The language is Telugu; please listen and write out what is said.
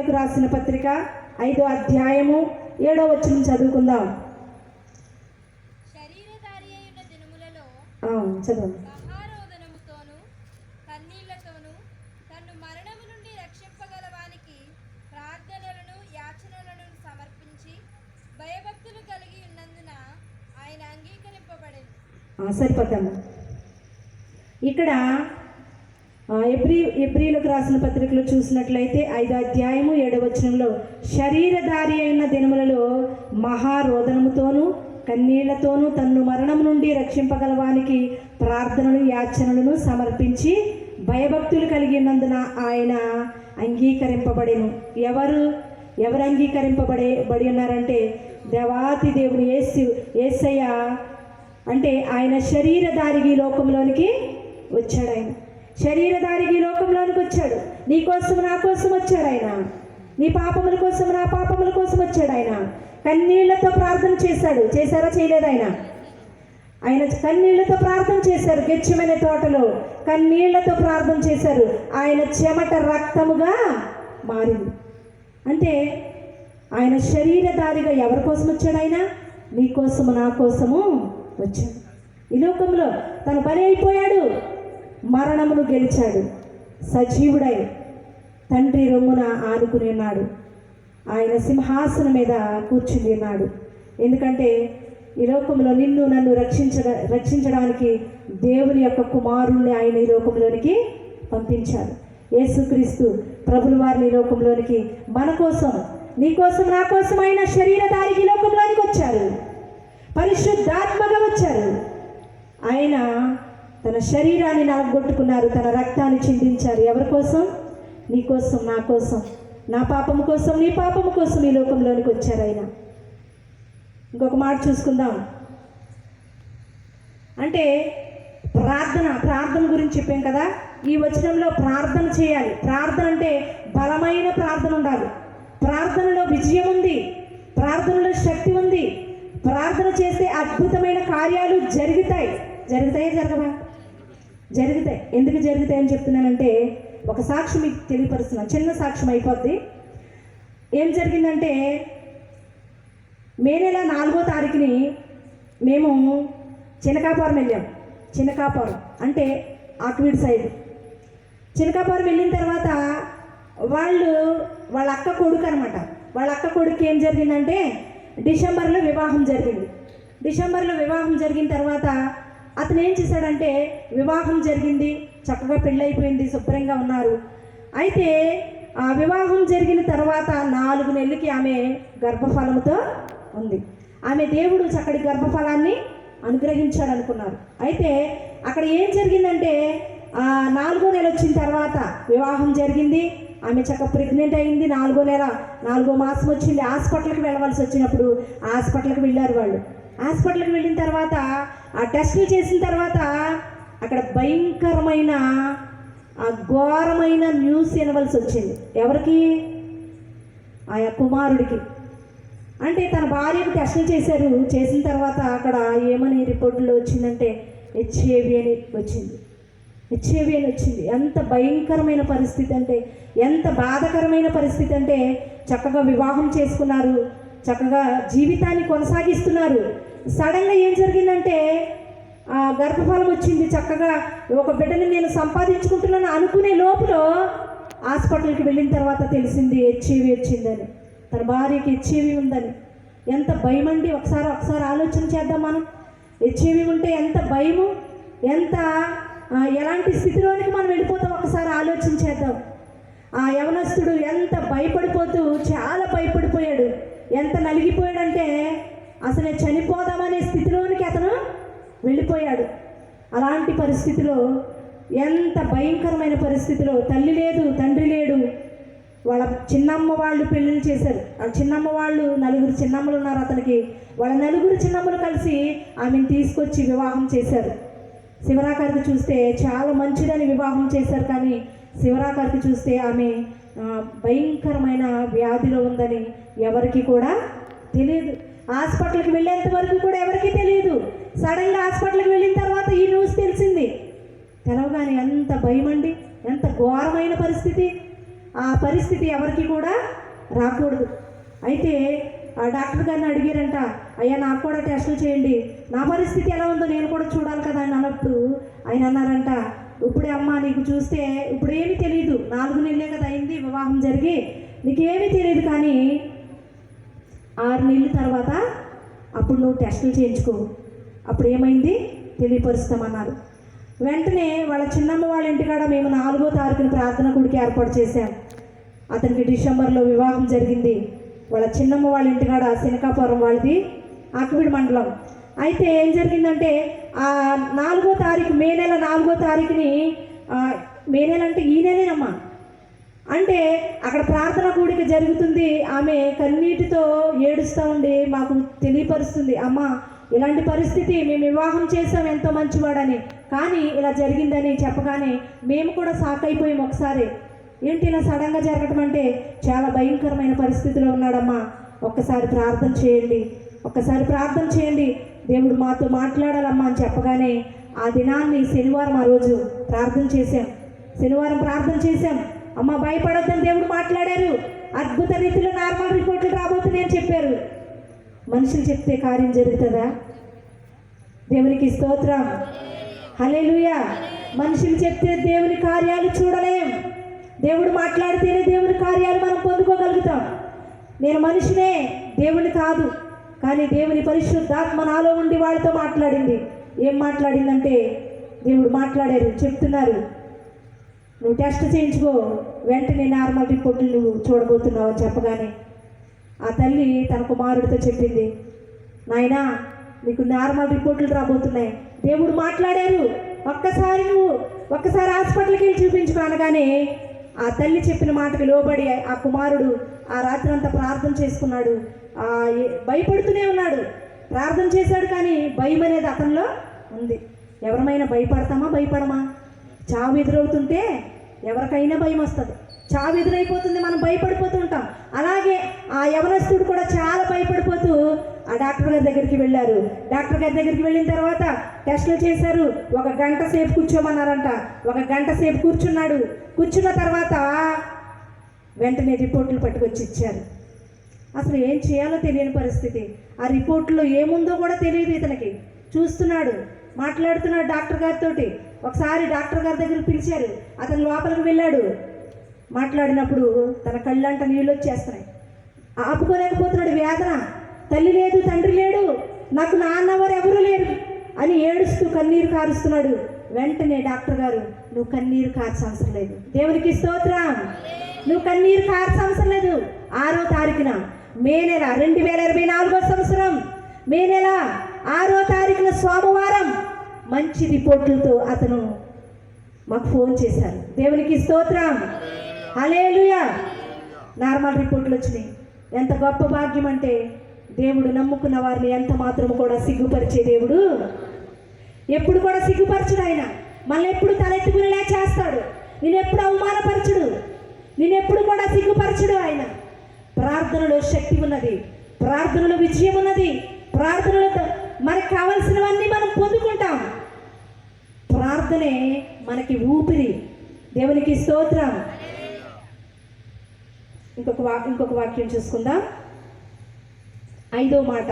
ఎబ్రీయులకు రాసిన పత్రిక 5వ అధ్యాయము 7వ వచనం చదువుకుందాం. శరీరధారి అయిన దినములలో చదవండి. మహారోదనముతోను కన్నీళ్లతోను తన్ను మరణము నుండి రక్షింపగల వానికి ప్రార్థనలను యాచనలను సమర్పించి భయభక్తులు కలిగి ఉన్నందున ఆయన అంగీకరింపబడెను. సరిపోతాము. ఇక్కడ ఎబ్రీయులకు రాసిన పత్రికలో చూసినట్లయితే 5వ అధ్యాయము 7వ వచనంలో శరీరధారి అయిన దినములలో మహారోదనముతోనూ కన్నీళ్లతోనూ తన్ను మరణం నుండి రక్షింపగలవానికి ప్రార్థనలు యాచనలను సమర్పించి భయభక్తులు కలిగి ఉన్నందున ఆయన అంగీకరింపబడెను. ఎవరు అంగీకరింపబడి ఉన్నారంటే దేవాతి దేవుని యేసయ్య. అంటే ఆయన శరీరధారికి లోకంలోనికి వచ్చాడు. ఆయన శరీరధారికి లోకంలోనికి వచ్చాడు. నీ కోసం నా కోసం వచ్చాడు ఆయన. నీ పాపముల కోసం నా పాపముల కోసం వచ్చాడు ఆయన. కన్నీళ్లతో ప్రార్థన చేశారా చేయలేదు? ఆయన కన్నీళ్లతో ప్రార్థన చేశారు. గెత్సేమనే తోటలో కన్నీళ్లతో ప్రార్థన చేశారు. ఆయన చెమట రక్తముగా మారింది. అంటే ఆయన శరీరధారిగా ఎవరి కోసం వచ్చాడు? ఆయన నీ కోసము నా కోసము వచ్చాడు. ఈ లోకంలో తను బలి అయిపోయాడు, మరణమును గెలిచాడు, సజీవుడై తండ్రి రొమ్మున ఆనుకుని ఉన్నాడు. ఆయన సింహాసనం మీద కూర్చుని ఉన్నాడు. ఎందుకంటే ఈ లోకంలో నిన్ను నన్ను రక్షించడానికి దేవుని యొక్క కుమారుణ్ణి ఆయన ఈ లోకంలోనికి పంపించారు. యేసుక్రీస్తు ప్రభుల వారిని ఈ లోకంలోనికి మన కోసం, నీ కోసం నా కోసం ఆయన శరీరధారికి లోకంలోనికి వచ్చారు. పరిశుద్ధాత్మగా వచ్చారు. ఆయన తన శరీరాన్ని నలగొట్టుకున్నారు, తన రక్తాన్ని చిందించారు. ఎవరి కోసం? నీ కోసం నా కోసం, నా పాపము కోసం నీ పాపము కోసం ఈ లోకంలోనికి వచ్చారు ఆయన. ఇంకొక మాట చూసుకుందాం. అంటే ప్రార్థన గురించి చెప్పాం కదా. ఈ వచనంలో ప్రార్థన చేయాలి. ప్రార్థన అంటే బలమైన ప్రార్థన ఉండాలి. ప్రార్థనలో విజయం ఉంది, ప్రార్థనలో శక్తి ఉంది. ప్రార్థన చేస్తే అద్భుతమైన కార్యాలు జరుగుతాయి. జరగవా? జరుగుతాయి. ఎందుకు జరుగుతాయని చెప్తున్నానంటే ఒక సాక్ష్యం మీకు తెలియపరుస్తున్నాను. చిన్న సాక్ష్యం అయిపోద్ది. ఏం జరిగిందంటే మే నెల 4వ తారీఖుని మేము చినకాపురం వెళ్ళాం. చినకాపురం అంటే ఆక్వీడ్ సైడ్. చినకాపురం వెళ్ళిన తర్వాత వాళ్ళ అక్క కొడుకు అనమాట. వాళ్ళ అక్క కొడుకు ఏం జరిగిందంటే డిసెంబర్లో వివాహం జరిగింది. డిసెంబర్లో వివాహం జరిగిన తర్వాత అతను ఏం చేశాడంటే, వివాహం జరిగింది, చక్కగా పెళ్ళైపోయింది, శుభ్రంగా ఉన్నారు. అయితే ఆ వివాహం జరిగిన తర్వాత 4 నెలలకి ఆమె గర్భఫలంతో ఉంది. ఆమె దేవుడు చక్కటి గర్భఫలాన్ని అనుగ్రహించాడు అనుకున్నారు. అయితే అక్కడ ఏం జరిగిందంటే 4వ నెల వచ్చిన తర్వాత వివాహం జరిగింది. ఆమె చక్కగా ప్రెగ్నెంట్ అయింది. 4వ నెల 4వ మాసం వచ్చింది. హాస్పిటల్కి వెళ్ళవలసి వచ్చినప్పుడు హాస్పిటల్కి వెళ్ళారు వాళ్ళు. హాస్పిటల్కి వెళ్ళిన తర్వాత ఆ టెస్టులు చేసిన తర్వాత అక్కడ భయంకరమైన ఘోరమైన న్యూస్ వినవలసి వచ్చింది. ఎవరికి? ఆయా కుమారుడికి. అంటే తన భార్యకు టెస్టులు చేశారు. చేసిన తర్వాత అక్కడ ఏమని రిపోర్టులో వచ్చిందంటే హెచ్ఐవి అని వచ్చింది. ఎంత భయంకరమైన పరిస్థితి అంటే, ఎంత బాధాకరమైన పరిస్థితి అంటే, చక్కగా వివాహం చేసుకున్నారు, చక్కగా జీవితాన్ని కొనసాగిస్తున్నారు. సడన్గా ఏం జరిగిందంటే గర్భఫలం వచ్చింది. చక్కగా ఒక బిడ్డని నేను సంపాదించుకుంటున్నాను అనుకునే లోపల హాస్పిటల్కి వెళ్ళిన తర్వాత తెలిసింది హెచ్ఐవి వచ్చిందని, తన భార్యకి హెచ్ఐవి ఉందని. ఎంత భయం అండి! ఒకసారి ఆలోచన చేద్దాం. మనం హెచ్ఐవి ఉంటే ఎంత భయము, ఎలాంటి స్థితిలోనికి మనం వెళ్ళిపోతాం ఒకసారి ఆలోచన చేద్దాం. ఆ యవనస్తుడు ఎంత భయపడిపోతూ, చాలా భయపడిపోయాడు. ఎంత నలిగిపోయాడంటే అసలు చనిపోదామనే స్థితిలోనికి అతను వెళ్ళిపోయాడు. అలాంటి పరిస్థితిలో, ఎంత భయంకరమైన పరిస్థితిలో, తల్లి లేదు, తండ్రి లేడు. వాళ్ళ చిన్నమ్మ వాళ్ళు పెళ్ళిళ్ళు చేశారు. ఆ చిన్నమ్మ వాళ్ళు 4 చిన్నమ్మలు ఉన్నారు అతనికి. వాళ్ళ 4 చిన్నమ్మలు కలిసి ఆమెను తీసుకొచ్చి వివాహం చేశారు. శివరాకారికి చూస్తే చాలా మంచిదని వివాహం చేశారు. కానీ శివరాకారికి చూస్తే ఆమె భయంకరమైన వ్యాధిలో ఉందని ఎవరికి కూడా తెలియదు. హాస్పిటల్కి వెళ్ళేంత వరకు కూడా ఎవరికీ తెలియదు. సడన్గా హాస్పిటల్కి వెళ్ళిన తర్వాత ఈ న్యూస్ తెలిసింది. తెలవగానే ఎంత భయం అండి! ఎంత ఘోరమైన పరిస్థితి. ఆ పరిస్థితి ఎవరికి కూడా రాకూడదు. అయితే ఆ డాక్టర్ గారిని అడిగారంట, అయ్యా నాకు కూడా టెస్టులు చేయండి, నా పరిస్థితి ఎలా ఉందో నేను కూడా చూడాలి కదా అని అన్నప్పుడు ఆయన అన్నారంట, ఇప్పుడే అమ్మ నీకు చూస్తే ఇప్పుడు ఏమీ తెలియదు, 4 నెలలే కదా అయింది వివాహం జరిగి, నీకేమీ తెలియదు, కానీ 6 నెలల తర్వాత అప్పుడు నువ్వు టెస్టులు చేయించుకో, అప్పుడు ఏమైంది తెలియపరుస్తామన్నారు. వెంటనే వాళ్ళ చిన్నమ్మ వాళ్ళ ఇంటికాడ మేము 4వ తారీఖున ప్రార్థన కూడికి ఏర్పాటు చేశాం. అతనికి డిసెంబర్లో వివాహం జరిగింది. వాళ్ళ చిన్నమ్మ వాళ్ళ ఇంటికాడ శనకాపురం, వాళ్ళది ఆకివీడు మండలం. అయితే ఏం జరిగిందంటే ఆ 4వ తారీఖు, మే నెల 4వ తారీఖుని, మే నెల అంటే ఈ నెలేనమ్మా, అంటే అక్కడ ప్రార్థన కూడిక జరుగుతుంది. ఆమె కన్నీటితో ఏడుస్తూ ఉండి మాకు తెలియపరుస్తుంది, అమ్మ ఇలాంటి పరిస్థితి, మేము వివాహం చేసాం ఎంతో మంచివాడని, కానీ ఇలా జరిగిందని చెప్పగానే మేము కూడా షాక్ అయిపోయాం. ఒకసారి ఏంటి ఇలా సడన్గా జరగటం అంటే, చాలా భయంకరమైన పరిస్థితిలో ఉన్నాడమ్మా, ఒక్కసారి ప్రార్థన చేయండి, ఒక్కసారి ప్రార్థన చేయండి, దేవుడు మాతో మాట్లాడాలమ్మా అని చెప్పగానే ఆ దినాన్ని శనివారం, ఆ రోజు ప్రార్థన చేశాం. శనివారం ప్రార్థన చేశాం. అమ్మ భయపడొద్దని దేవుడు మాట్లాడారు. అద్భుత రీతిలో నార్మల్ రిపోర్ట్లు రాబోతున్నాయని చెప్పారు. మనుషులు చెప్తే కార్యం జరుగుతుందా? దేవునికి స్తోత్రం, హల్లెలూయా. మనుషులు చెప్తే దేవుని కార్యాలు చూడలేం. దేవుడు మాట్లాడితేనే దేవుని కార్యాలు మనం పొందుకోగలుగుతాం. నేను మనిషినే, దేవుని కాదు, కానీ దేవుని పరిశుద్ధాత్మ నాలో ఉండి వాళ్ళతో మాట్లాడింది. ఏం మాట్లాడిందంటే, దేవుడు మాట్లాడారు, చెప్తున్నారు, నువ్వు టెస్ట్ చేయించుకో, వెంటనే నార్మల్ రిపోర్ట్లు నువ్వు చూడబోతున్నావు అని చెప్పగానే ఆ తల్లి తన కుమారుడితో చెప్పింది, నాయనా నీకు నార్మల్ రిపోర్ట్లు రాబోతున్నాయి, దేవుడు మాట్లాడారు, ఒక్కసారి హాస్పిటల్కి వెళ్ళి చూపించుకో అనగానే ఆ తల్లి చెప్పిన మాటకు లోబడి ఆ కుమారుడు ఆ రాత్రి అంతా ప్రార్థన చేసుకున్నాడు. భయపడుతూనే ఉన్నాడు, ప్రార్థన చేశాడు, కానీ భయం అనేది అతనిలో ఉంది. ఎవరమైనా భయపడమా? చావు ఎదురవుతుంటే ఎవరికైనా భయం వస్తుంది, చావు ఎదురైపోతుంది, మనం భయపడిపోతూ ఉంటాం. అలాగే ఆ యవనస్తుడు కూడా చాలా భయపడిపోతూ ఆ డాక్టర్ గారి దగ్గరికి వెళ్ళారు. డాక్టర్ గారి దగ్గరికి వెళ్ళిన తర్వాత టెస్టులు చేశారు. 1 గంట సేపు కూర్చోమన్నారంట. 1 గంట సేపు కూర్చున్నాడు. కూర్చున్న తర్వాత వెంటనే రిపోర్ట్లు పట్టుకొచ్చి ఇచ్చారు. అసలు ఏం చేయాలో తెలియని పరిస్థితి. ఆ రిపోర్ట్లో ఏముందో కూడా తెలియదు ఇతనికి. చూస్తున్నాడు, మాట్లాడుతున్నాడు డాక్టర్ గారితో. ఒకసారి డాక్టర్ గారి దగ్గర పిలిచారు. అతను లోపలికి వెళ్ళాడు. మాట్లాడినప్పుడు తన కళ్ళంట నీళ్ళు వచ్చేస్తున్నాయి. ఆపుకోలేకపోతున్నాడు వేదన. తల్లి లేదు, తండ్రి లేడు, నాకు నాన్నవారు ఎవరూ లేరు అని ఏడుస్తూ కన్నీరు కారుస్తున్నాడు. వెంటనే డాక్టర్ గారు, నువ్వు కన్నీరు కార్చ అవసరం లేదు, దేవునికి స్తోత్రం, నువ్వు కన్నీరు కార్చ అవసరం లేదు. 6వ తారీఖున మే నెల 2024వ సంవత్సరం మే నెల 6వ తారీఖున సోమవారం మంచి రిపోర్టులతో అతను మాకు ఫోన్ చేశారు. దేవునికి స్తోత్రం, హల్లెలూయా. నార్మల్ రిపోర్ట్లు వచ్చినాయి. ఎంత గొప్ప భాగ్యం అంటే, దేవుడు నమ్ముకున్న వారిని ఎంత మాత్రము కూడా సిగ్గుపరిచే దేవుడు ఎప్పుడు కూడా సిగ్గుపరచుడు. ఆయన మళ్ళీ ఎప్పుడు తలెత్తుకునేలా చేస్తాడు. నేనెప్పుడు అవమానపరచుడు, నేనెప్పుడు కూడా సిగ్గుపరచుడు. ఆయన ప్రార్థనలో శక్తి ఉన్నది, ప్రార్థనలో విజయం ఉన్నది, ప్రార్థనలో మనకు కావలసినవన్నీ మనం పొందుకుంటాం. ప్రార్థనే మనకి ఊపిరి. దేవునికి స్తోత్రం. ఇంకొక వాక్యం చూసుకుందాం. 5వ మాట,